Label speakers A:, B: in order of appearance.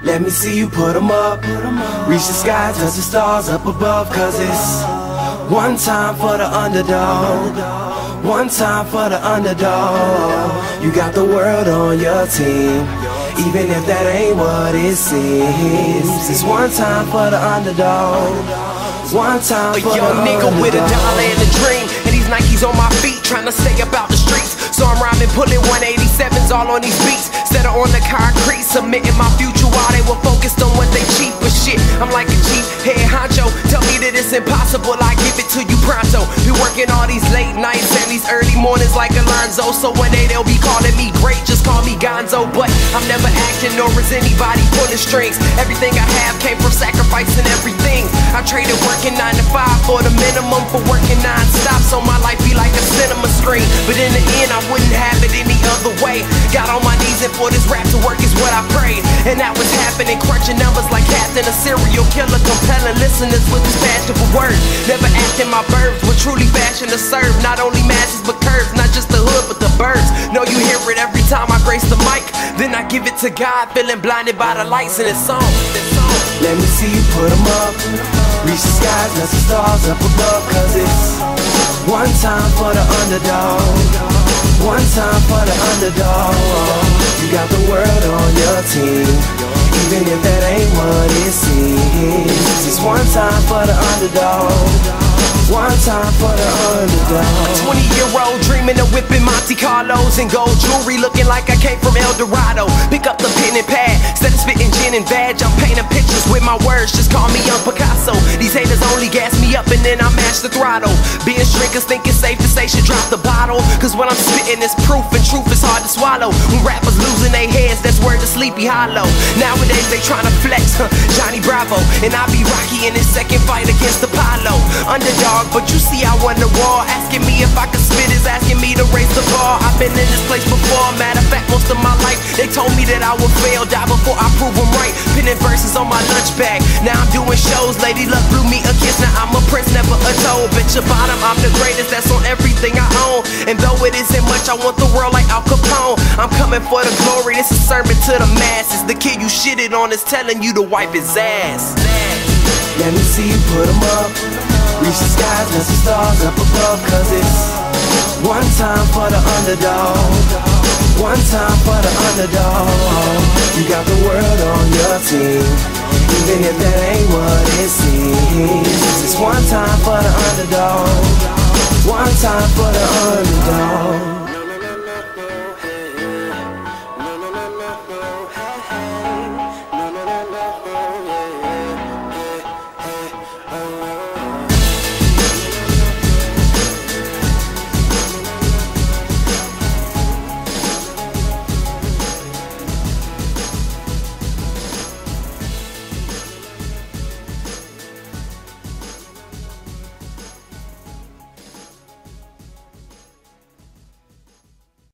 A: Let me see you put 'em up. Reach the sky, touch the stars up above. Cause it's one time for the underdog. One time for the underdog. You got the world on your team, even if that ain't what it seems. It's one time for the underdog. One time for the underdog. A young nigga with a dollar and a dream, and these Nikes on my feet, trying to stay about the streets. So I'm rhyming, pulling 187s all on these beats, instead of on the concrete, submitting my future while they were focused on what they cheap. But shit, I'm like a cheap head honcho. Tell me that it's impossible, I give it to you pronto. Be working all these late nights and these early mornings like Alonzo. So one day they'll be calling me great, just call me Gonzo. But I'm never acting, nor is anybody pulling strings. Everything I have came from sacrificing everything. I traded working 9 to 5 for the minimum for working non-stop, so my life be like a cinema screen. But in the end I wouldn't have it any other way. Got on my knees and for this rap to work is what I prayed. And that was happening, crunching numbers like Captain, a serial killer, compelling listeners with his passion for words. Never acting my verbs, but truly fashion to serve not only masses but curves, not just the hood but the birds. Know you hear it every time I grace the mic, then I give it to God, feeling blinded by the lights in this song. Let me see you put 'em up. Reach the skies, touch the stars up above. Cause it's one time for the underdog. One time for the underdog. You got the world on your team, even if that ain't what it seems. It's one time for the underdog. One time for the underdog. A 20-year-old dreaming of whipping Monte Carlos and gold jewelry, looking like I came from El Dorado. Pick up the pen and pad, instead of spitting gin and vag, I'm painting pictures with my words, just call me Young Picasso. These haters only gas me up and then I mash the throttle. Being drinkers think it's safe to say should drop the bottle, cause when I'm spitting it's proof, and truth is hard to swallow. When rappers losing their heads, that's word to Sleepy Hollow. Nowadays they tryna flex, Johnny Bravo, and I be Rocky in his second fight against Apollo. Underdog, but you see I won the war. Asking me if I could spit is asking me to raise the bar. I've been in this place before, matter of fact most of my life they told me that I would fail, die before I prove them right. Pinning verses on my lunch bag, now I'm doing shows. Lady Luck blew me a kiss, now I'm a prince, never a toad. Bitch your bottom, I'm the greatest, that's on everything I own. And though it isn't much, I want the world like Al Capone. I'm coming for the glory, this is sermon to the masses. The kid you shitted on is telling you to wipe his ass. Let me see you put 'em up. Reach the skies, touch the stars up above. Cause it's one time for the underdog. One time for the underdog. You got the world on your team, even if that ain't what it seems. It's one time for the underdog. One time for the underdog.